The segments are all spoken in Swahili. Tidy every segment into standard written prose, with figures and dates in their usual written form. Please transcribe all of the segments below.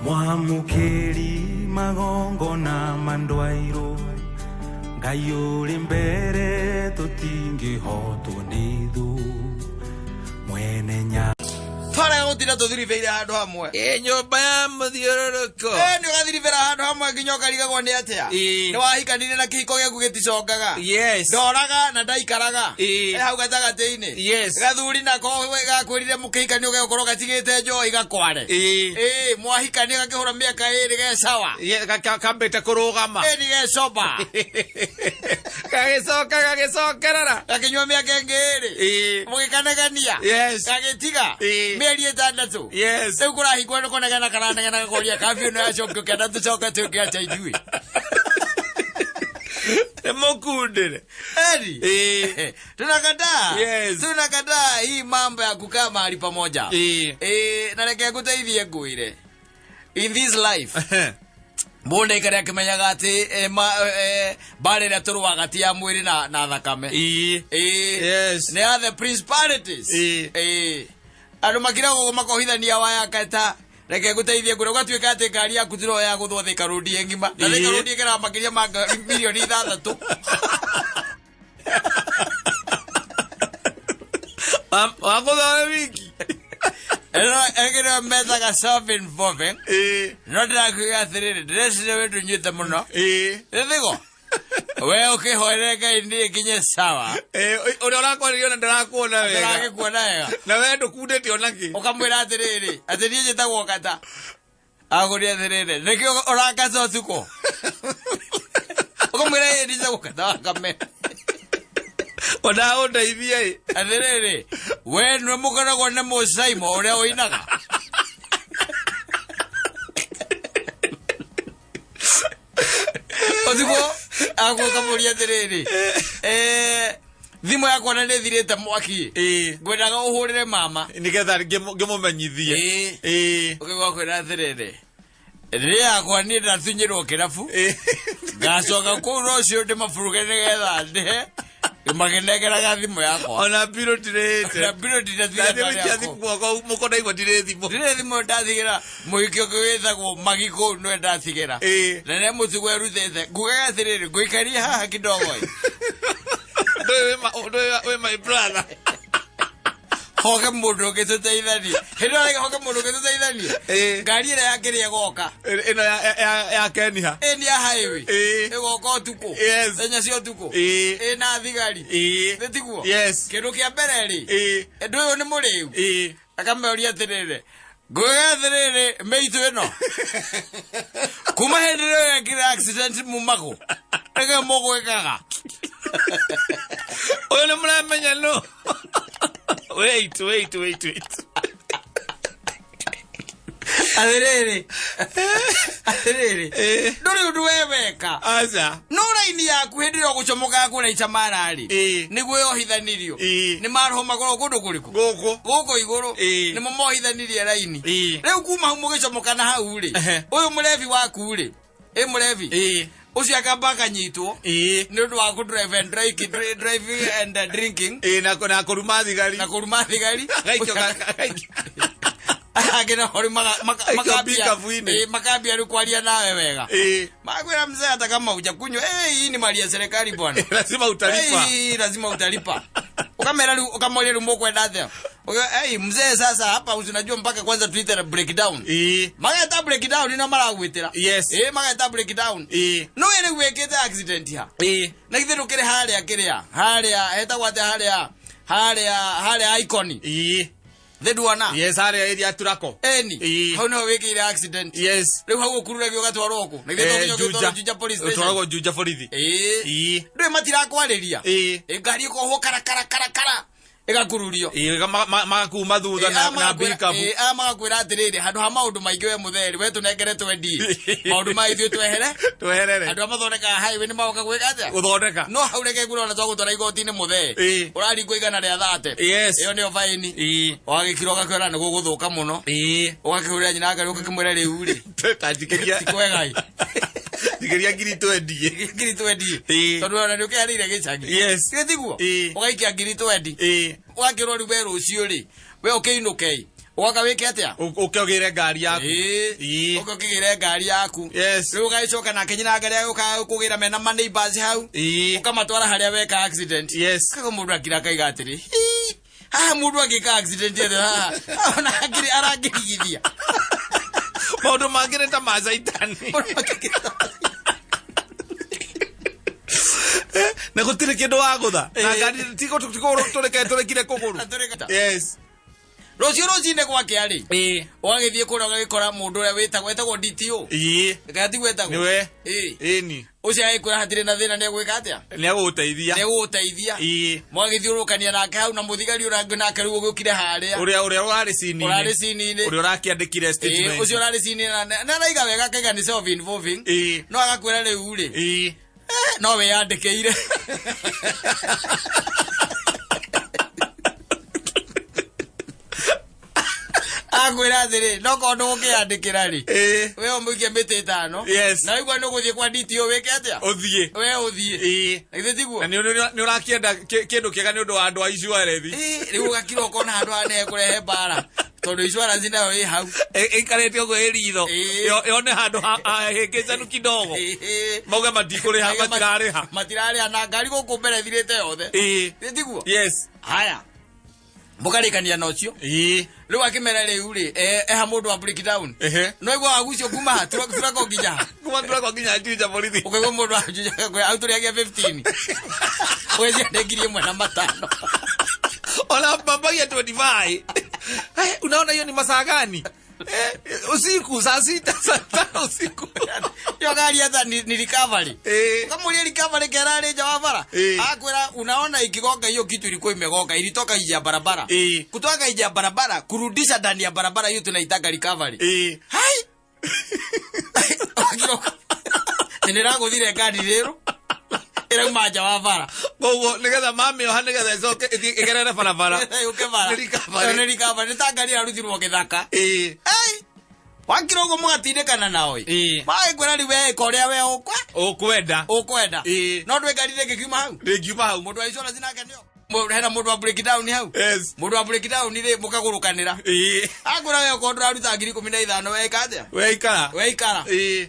Mwamukeri magongo na mandwairo Ngayuri mbere tutingi hotu nidu Mwene nya Para gutira tuthiriveire handu hamwe nyumba ya muthiururuko ni ugathirivera handu hamwe nginya ukarigagwo ni atia ni wahikanire na kihiko giaku giticokaga ndoraga na ndaikaraga hau gatagati-ini gathuri nako gakwirire mukihikani ugekorwo gatigite njohi gakware mwahikani gakihura miaka iri gecawa kambite kurugama ni gecoba gagicokerera gakinyua miaka ingi iri mugikanegania gagitiga mieri itandatu riu kurahingwo ni kunegena karanegena gakoria kabiu no yacokio kenda tucoke tuike atia ithui mukundire tunakataa hii mambo ya kukaa mahali pamoja na reke nguteithie ngwire in this life mundu ikare akimenyaga ati mbara iria turwaga ti ya mwiri na thakame ni ya the principalities andu makiragwo makohithania waya kata reke nguteithie ngwire ugatuika ati ngari yaku tiro ya guthwo Thika Road ngima na Thika Road ikira makiria ma milioni 6 wakuthwa wiki egire metaga self involving no ndirakuga atiriri ndirecire windu nyite muno ithigo we ukihoere Ngai ni kinye sawa uria urakwaririo na ndirakuona wega ndirakuona wega na we ndukundite onaki ukamwira atiriri ati nie njitagwo kata aguri atiriri nikio urakaca utuko ukamwira ye njitagwo kata wakame ona undeithie atiriri we nwe mukoragwo na mucaimo uria uinaga otuko aguka muria atiriri thimu yakwa na nithirite mwaki ngwendaga uhurire mama nigetha ngimumenyithie ukigwa kwira atiriri ria yakwa ni ndatunyirwo kirabu ngacoka kuu rucio ndimaburuge nigetha ndihe makinegeraga thimu yakwa ona biro tirete na biro tirete muko ndaigua ndire thimu ndathigira muhiki ungi withagwo magiko nwe ndathigira na ne mutugo erutete ngugaga atiriri nguikaria haha kidogo we my brother hoke mundu ngituteithania hindu rege hoke mundu ngituteithania ngari ira yakiria goka ino ya Kenya ni ya highway igoka utuko enya cio utuko na thigari nditiguo kindu kia mbere ri ndu uyu ni muriu akameoria atiriri ngugaga atiriri meitu ino kuma hindi rio yekire accident mumago rege mugwikaga uyu ni muramenya no wait atiriri nduri undu weweka aca no raini yaku hindi rio gucomoka kuraica marari niguo yohithanirio ni maroho makorwo kundu kuriku guku iguru nimo mohithanirie raini riu kuma hau mugicomoka na hau ri uyu murevi waku ri murevi ucio akamba akanyitwo ni undu wa driving and drinking na kuruma thigari agina hori makambia riu kwaria nawe wega makwira mzee hata kama hujakunywa hii ni mali ya serikali bwana lazima utalipa ukamera riu ukamoria riu mukwenda atia mzee sasa hapa unajua mpaka kwanza tuite na breakdown mageta breakdown ino maragwitira mageta breakdown no ene gwekete accident ha na kithiru kire haria heta gwate haria icon Thedwana haria area turako hau no wikire accident riu hau ukurure gyo gatwaro ku Juja police station utwaro Juja borithi riu matirakwariria ngari ko ho kara igakururio magakuma thutha na bikabu magakwira atiriri handu ha maundu maingi we mutheri we tunengere twendi maundu ma ithuĩ tweherere andu amathondeka highway ni magoka gwika atia guthondeka no hau reke ngwira ona twagutwara igoti-ini muthee uraringwo igana ria 30 iyo nio faini wagikiro gakwira ni guguthuka muno ugakihurira nyina ngari ukakimwira riu ri tikwegai Digeria ngiri 20 tondu ona ni ukiharire gicagi tiguo ugaikia ngiri 20 wakirwo riu we rucio ri we ukiinukei Waka weke atia? Ukogire ngari yaku. Ukogire ngari yaku. Yes. Riu gaicoka na kenyina ngari yaku kugira mena money bus hau. Ukamatwara haria weka accident. Yes. Kago mundu akira kaiga atiri. Mundu agika accident yethe ha. Ona akiri arangirigithia. Maundu mangire ta mazaitani. Na gutire kindu wa gutha. Na ngari tiko turekire kuguru. Yes. Rocio ne gwake ari. Wagithie kura ugikora mundu uria wetagwo DTO. Gati gwetagwo. Niwe. Ni. Ucio agikura hatire na thina ne gwika atia? Ne guteithia. Mwagithiurukania nake hau na muthigari urangi nake riu ugukire haria. Uria urari sini. Urari sini ni. Uria urakiandikire statement. Ucio urari sini na raiga wega kaiga ni self involving. No agakwira riu ri. No we yandikeire. Agwira thiri no kondo ukiandikira ri we omuike mite tano na igwa no guthie kwa DTO weke atia uthie we uthie ithe tiguo na ni urakienda kindu kiega ni undu wa andu a insurance riu gakiro kona andu ane kurehe bara tondu insurance nayo ri hau ikarete ugo eritho yone handu hengecanu kidogo mauga matikuriha matirariha na ngari guku mbere thirite yothe ithe tiguo haya mukarikania nocio riu akimera riu ri ha mundu wa break down no igwa agucio kuma ha turako nginya juja borithi ukaigo mundu wa juja kwa autoriagia 15 wezi ndegirie mwana matano ona baba ya 25 unaona hiyo ni masaa gani usiku saa 6 usiku yo gari hata ni recovery kama ile recovery kerare jawabara akwera unaona ikigonga hiyo kitu ilikuwa imegonga ilitoka nje ya barabara kutoka nje ya barabara kurudisha ndani ya barabara hiyo tunaitaka recovery hai nirago dire gari lero era maja wabara gogo nigetha mami o hanigetha icoke igerere barabara ukebara recovery nitangari arutirwo githaka wakirogo mugatindikana nawe mai kwera riwe koria we ukwenda no ndwegarire ngikiuma hau mundu aicora zinake nio hena mundu wa break down hau mundu wa break down ri mukagurukanira agura we kondo aruta 15,000 we ikara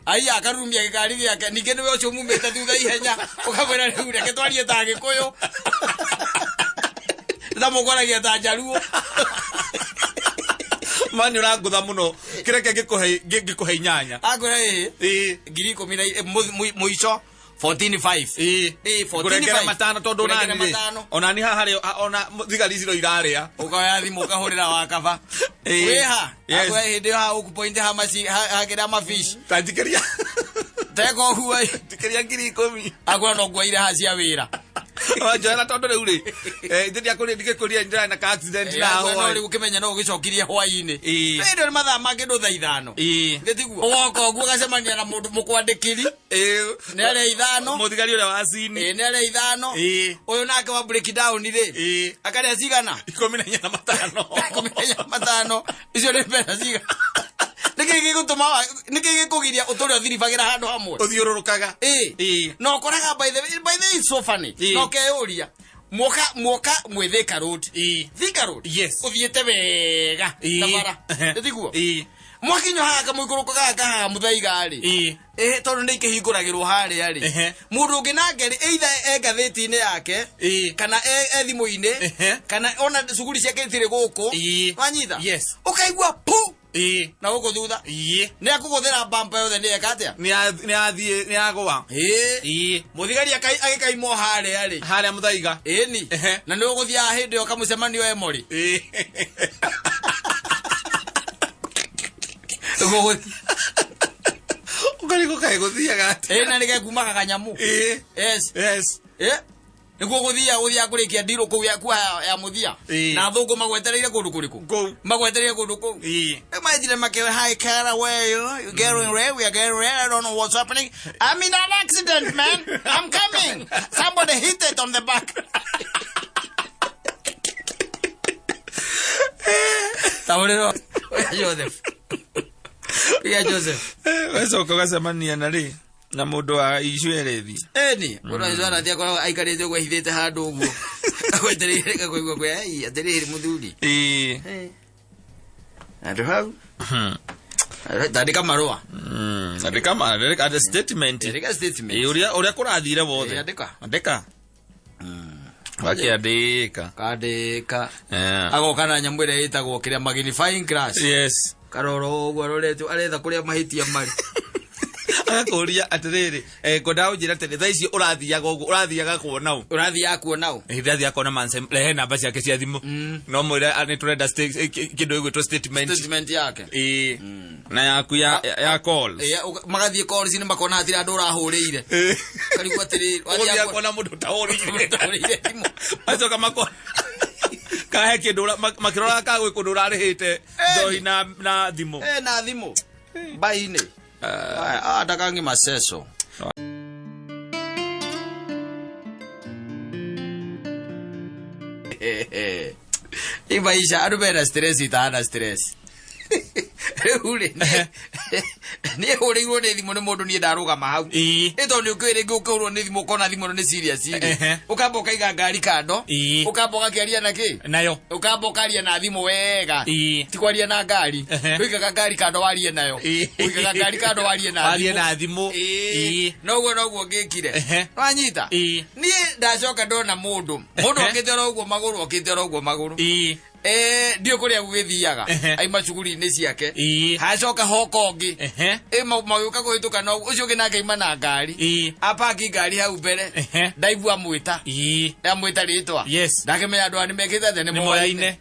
ai akarumia gikari giake ninge niwe ucio mumete thutha ihenya ukamwira riu reke twarie ta gikuyu ndamukoragia ta njaruo mani urangutha muno kireke gikuhe inyanya agura 10,000 muico 14,500 14,500 matano tondu nani onani hari ona thigari ciro iraria ukaya thimu ukahurira wakava weha agura hindi ha ukupoint ha maci hakira mafish tanjikeria teko huai tikeria 10,000 agura no gwaire ha cia wira wajana tondu riu ri ndiria kuri ndikekuria ndira na accident na ho no ri ukimenya no ugicokirie hwaini ndio mathaa mangi ndutha ithano ngitiguo woko oguo gacemania na mundu mukwandikiri nere ithano muthigari ule wa sini nere ithano uyu nake wa break down ri akaria cigana 15 icio ni pesa cigana niki gutuma niki kugiria uturi othiribagira handu hamwe uthiururukaga no koraga by the way it's so funny no keuria muka mwetheka road Thika road uthiete wega tabara ndiguo mwakinyo haka muikuruko gaka muthaiga ri tondu ni ikihinguragirwo hari ari mundu ungi nake either ngatheti-ini yake kana thimu-ini kana ona suguri ciake itire guku wanyitha ukaigua pu na uko thutha ni akuguthira bumper yothe ni ekatia ni athie ni agwa muthigari agikaimo hari ari hari muthaiga ni na ni uguthia hindi yo kamucemanio emori ukarigo kai guthia gati na nige kuma kanyamu niguo guthia kurikia ndiro ku ya muthia na thungu magwetereire kundu kuriku magwetereire kundu ku imagine make hi cara where you getting ready we are getting ready I don't know what's happening I'm in an accident man I'm coming somebody hit it on the back Taurero Joseph wewe ukagacemania na ri na mundu wa icwerethi ni mundu wa icwerethi akora aikarite gwe hithite handu uguo agwetereire kuigwa gwe ai atiriri muthuri ando hau tandika marua andika statement ndika statement uria kurathire wothe andika wakiandika kandika agoka na nyamũ ĩrĩa ĩtagwo kĩrĩa magnifying glass yes karoro ũguo aroretwo aretha kũrĩa mahĩtia marĩ agakuria atiriri ngoda ujira tene thaa icio urathiaga uguo urathiaga kuona u urathiaga kuona u ndathiaga kuona manse lehe namba ciake cia thimu no mwira ani turenda kindu igwitwo statement yake na yaku ya call magathie call cine makona atira andu urahurire karigwa atiri wathia kuona mundu tahurire thimu acoka makona kahe kindu makirora kagwe kundu urarihite thoi na thimu na thimu baine atakangi maseso ibaisha adubera stress itana stress ule ni ule ngone thimo ne mundu ni ndaruga mahau ito ni ukwire ngukuru ni thimo kona thimo ni serious ukamboka iga ngari kando ukamboka kiaria na ki nayo ukamboka aria na thimo wega ti kwaria na ngari uigaga ngari kando warie nayo uigaga ngari kando warie na thimo noguo ngikire wanyita ni ndacoka ndona mundu okitero uguo maguru ndio kuria gugithiaga ai macuguri ni ciake hacoka hokongi mauka kuhituka no ucio ginake imana ngari apaki ngari hau mbere ndaigua mwita amwita ritwa ndakimenya andu ani mekite thene moyaine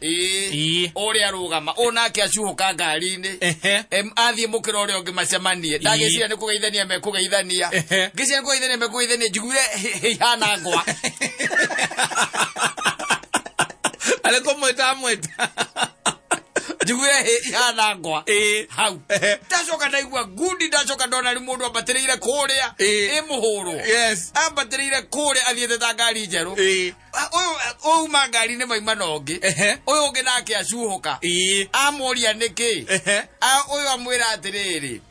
uri arugama onake acuhuka ngari-ini athie mukira uria ungi macemanie ndagicira ni kugeithania mekugeithania ngicira kugeithania mekugeithania njiguire ihana ngwa ale komweta njiguire ihana ngwa hau ndacoka ndaigua gundi ndacoka ndona ri mundu ambatirire kuria muhuru ambatirire kuria athiete ta ngari njeru uyu mangari ni maima nongi uyu ungi nake acuhuka amoria niki uyu amwira atiriri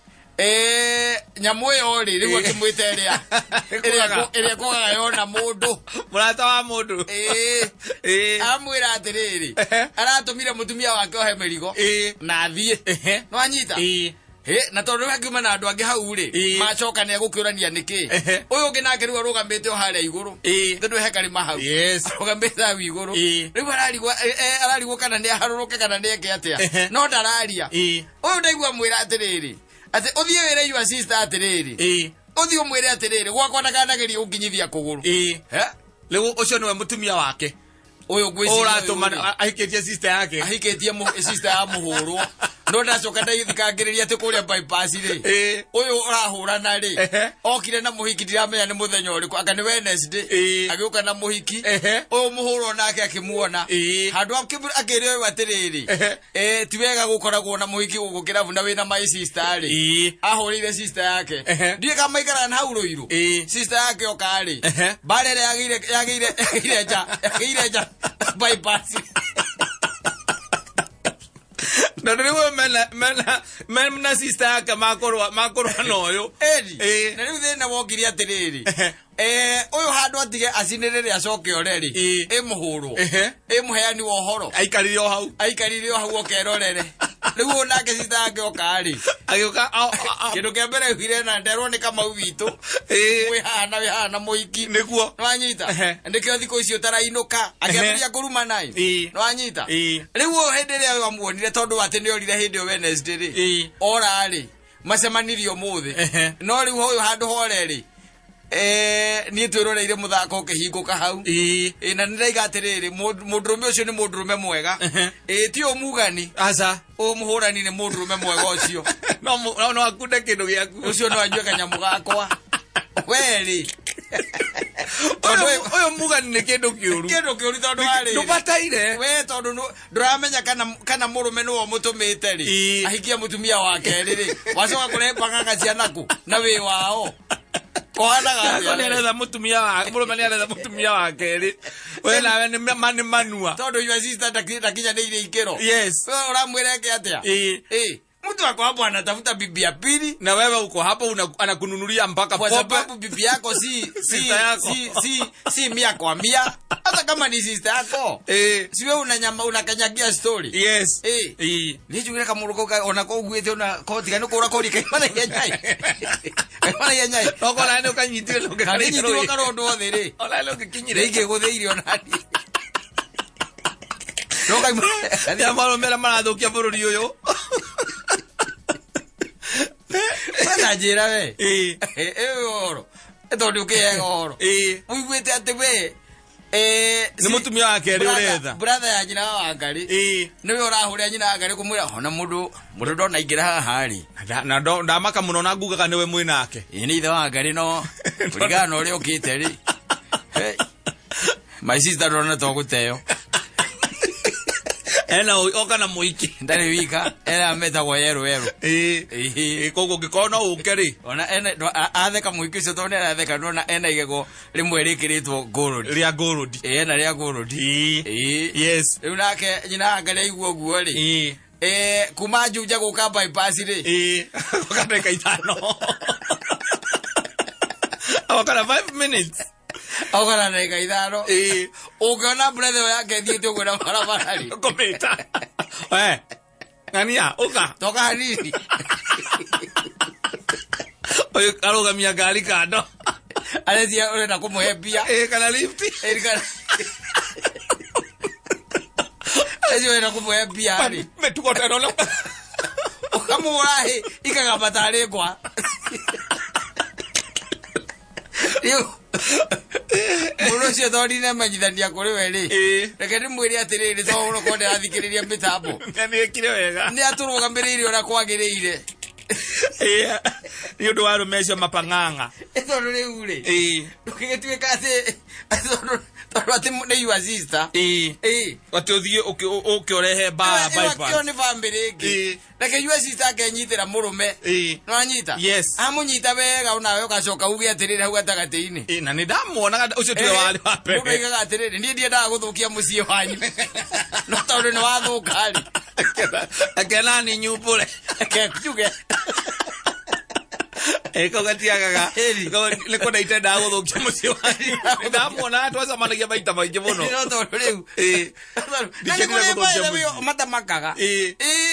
nyamu yo ri riu akimwita iria kogaga yona mundu murata wa mundu amwira atiriri aratumire mutumia wake ohe mirigo na athie no anyita na tondu hakiuma na andu angi hau ri macoka ni agukiurania niki uyu ungi nake riu arugamite haria iguru tondu hekari mahau arugamite hau iguru riu ararigwo kana ni aharuruke kana ni eke atia no ndararia uyu ndaigua mwira atiriri ati uthie wire your sister atiriri uthie mwire atiriri gwakwa ndakanageria unginyithia kuguru riu ucio niwe mutumia wake uyu ngwiciria uratuma ahikitie sister yake ahikitie sister ya muhurwo no ndacoka ndaithikangiriria ati kuria bypass ri uyu urahurana ri okire na muhiki ndiramenya ni muthenya uriku aka ni Wednesday agiuka na muhiki uyu muhurwo nake akimuona handu akire uyu atiriri ti wega gukoragwo na muhiki gukira vuna wina my sister ri ahurire sister yake ndiye kama ikara na hau ruiru sister yake okari barere yagire ja bypass ndariwe mena sister yake makorwa noyo na riu thina wokiri atiriri uyu handu atige acinirire acoke oreri muhurwo muheani wa uhoro aikarire o hau okerorere riu onake sister yake okari agiuka kindu kia mbere hire na nderwo ni Kamau witu wihana muhiki niguo no anyita ndikio thiko icio tarainuka akiambiria kuruma nai no anyita riu hindi ria amuonire tondu ati ni orire hindi o Wednesday ri orari macemanirio muthi no riu hoyo handu horeri ni twiroreire muthako ukihinguka hau na ndiraiga atiriri mundurume ucio ni mundurume mwega ti omugani aca muhurani ni mundurume mwega ucio no akunde kindu giaku ucio no anyue kanyamu gakwa weri uyu mugani ni kindu kiuru tondu ari ndubataire we tondu nduramenya kana murume no mutumite ri ahikia mutumia wake ri wacoka kurepanga cianaku na wi wao Nĩaretha mutumia wake ri we nawe ni manua tondu your sister ndakinyanĩire ikero yes uramwira ke atia mtu ako hapo anatafuta bibi ya pili na wewe uko hapo anakununulia mpaka kwa sababu bibi yako si 100 kwa 100 hata kama ni sister yako si wewe unakanyagia story yes ni jugire kama uruko onako ugwete ona koti kana kora kori kana yanyai oko na ndo kanyitire lo kana nyitire karondo othere ola lo kinyire ige gutheirio nani roka ya malo mera marathukia bururi uyu Mana jira we oro etondu ke oro uigwete ati we ni mutumia wake ri uretha brother ya nyina wa ngari niwe urahuria nyina wa ngari kumwira ona mundu ndona ingira haha ri na ndamaka muno na ngugaga niwe mwinake ni ithe wa ngari no kurigana uri ukite ri my sister ndona to guteo ena oka na muiki ndari wika ena meta kwa yeru kogo gikono ukeri ona ena atheka muiki cio tonde atheka nona ena igego rimwe rikiritwo gold ria gold ena ria gold yes riu nake nyina ngare iguo guo ri kuma juja guka bypass ri ukateka itano awakana 5 minutes Ogana na ikaithano ukiona brother yake thiete ugo na barabara ri kometa ngania uka toka hanini oyo arogamia gari kando alezia urenda kumuhe bia kana lift kana alezia urenda kumuhe bia ri metuko tano lo ukamurahi ikagabatare kwa Muno cio thori na manyithania kuri we ri reke ni mwiri atiriri to uno konde athikiriria mitambo ni ekire wega ni aturugamiriire ona kwagiriire ni undu wa rumecio mapanganga tondu riu ri ndugigituika ati tondu ati ni your sister ati uthie ukiorehe ba bypass iyo ni family ingi reke your sister akenyitira murume no anyita yes amunyita wega unawe ugacoka uge atiriri hau gatagati-ini na ni ndamuonaga ucio tiwe wari wa mbere ndugaigaga atiriri nie ndiendaga guthukia mucii wanyu no tondu ni wathuka ri akena ni nyumbure kekuge eko gatiagaga le kona itenda guthukia mucii wanyu ndamuona twaza managia baita maingi muno no tondu riu matamakaga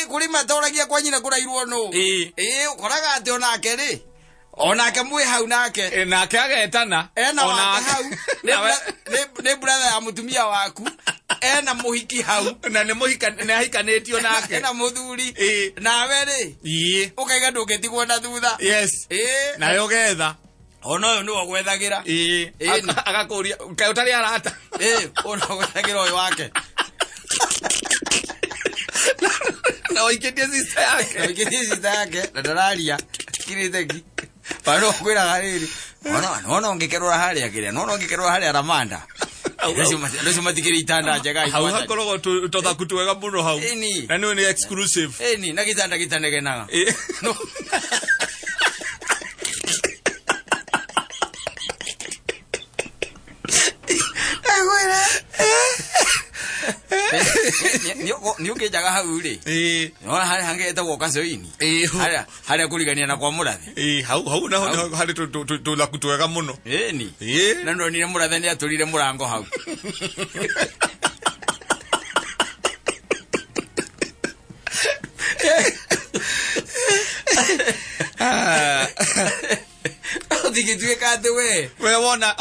kuri matoragia kwa nyina kurairwo no ukoraga ati onake ri onake mwi hau nake nake agetana onake hau ni brother ya mutumia waku ena muhiki hau na ni muhika ni hikanetio nake ena muthuri nawe ri ukaiga ndugetigwo na thutha yes na yogetha ona uyu niwo gwethagira agakuria kai utari arata ona gwethagira uyu wake na oiketie sister yake na ndararia kiritegi pano kwira riri ona ungikerora haria kiria ona ungikerora haria ramanda ndio matikiri itanda njega hau hakorogo tutotha kutuwega muno hau na ni exclusive ni na gitanda gitanegenaga ni ukijaga hau ri ona hari hangetagwo kacoini haria kurigania na kwa murathe hau naho hari tutotha kutuwega muno ni na ndonire murathe ni aturire murango hau thigituika ati we wona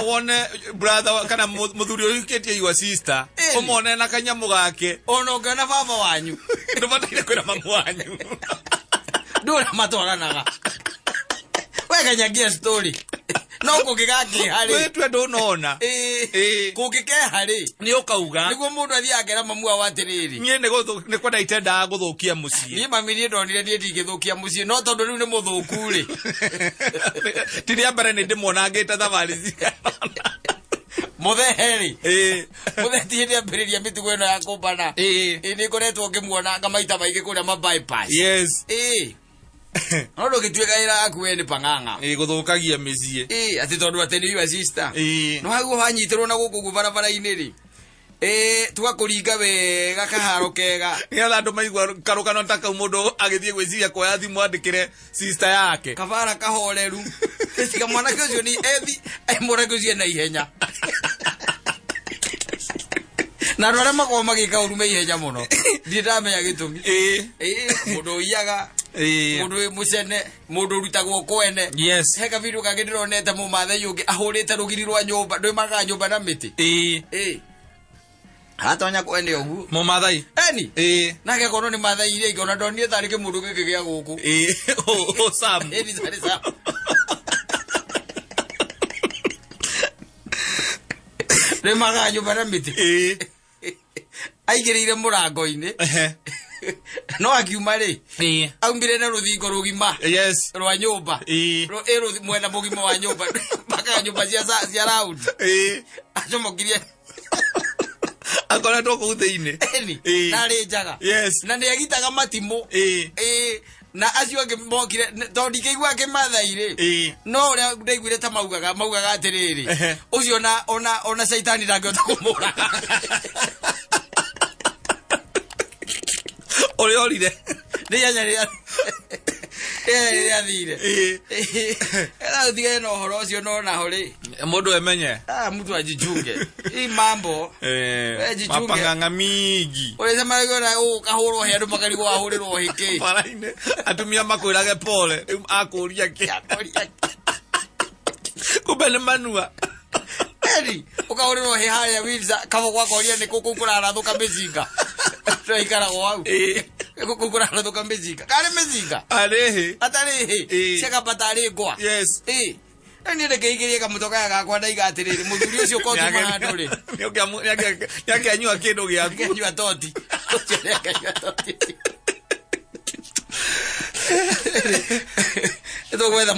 brother kana muthuri uyu ketie your sister umone na kanyamu gake ono ngana baba wanyu ndubataire kwira mamu wanyu ndura matwaranaga wega nyagia story no kugigaki hari we twe ndonona kugike hari ni ukauga niguo mundu athia ngera mamu wa atiriri nie ni kwenda itenda guthukia mucii ni mami ni ndonire ni ndigithukia mucii no tondu riu ni muthuku ri tiria mbere ni ndimwona ngita thabari zigana mutheheri mutheti ni ambiriria mitugo ino ya kumbana ni ngoretwo ngimuona ngamaita maingi kuria ma bypass yes no ndugituika ira yaku we ni panganga guthukagia micii ati tondu ati ni your sister no hau hanyitirwo na guku barabara-ini ri tugakuringa wega kaharo kega ngetha andu maigua karukano ta kau mundu agithie gwiciria kuoya thimu andikire sister yake kabara kahoreru tika mwana kyo ni ethi mwana kyo na ihenya na rora makoma magika urume ihenya muno ndamenya gitumi mundu iyaga mundu mucene mundu rutagwo kwene yes heka video kagidironete mu mathe yungi ahurite rugiri rwa nyumba ndoi maga nyumba na miti hatonya kwende ogu mu mathai eni nake kono ni mathai ile ikona ndonire tarike mundu giki gya guku o sam eni tari sam ndoi maga nyumba na miti aigirire murango-ini no akiuma ri aumbire na ruthingo rugima yes rwa nyumba mwena mugima wa nyumba mpaka nyumba cia round acomokirie akoretwo kuu thiini nari njaga na nĩ agitaga matimũ na acio angĩ mokire tondũ ndikaigua akĩmathai rĩ no ũrĩa ndaiguire ta maugaga atĩrĩrĩ ũcio ona caitani ndangĩhota kũmũraga ũrĩa orire rĩanya athire tigane na ũhoro ũcio no naho rĩ mũndũ emenye mtu ajichunge hii mambo mapanganga mingi ulisema ukahurwo he andu makarigwo ahurirwo hiki paraine atumia makwirage pole akuria ki kumbe ni manua eri ukahurirwo he haria wilza kama gwakoria ni kuku kurarathuka mizinga twaikara gwau kuku kurarathuka mizinga kare mizinga arehe atarihe ciaka patari ngwa yes ni ndikeigirie kamutoka gakwa ndaiga atiriri muthuri ucio ko kimandu ri yake anyua kindu giaku anyua toti ito gwetha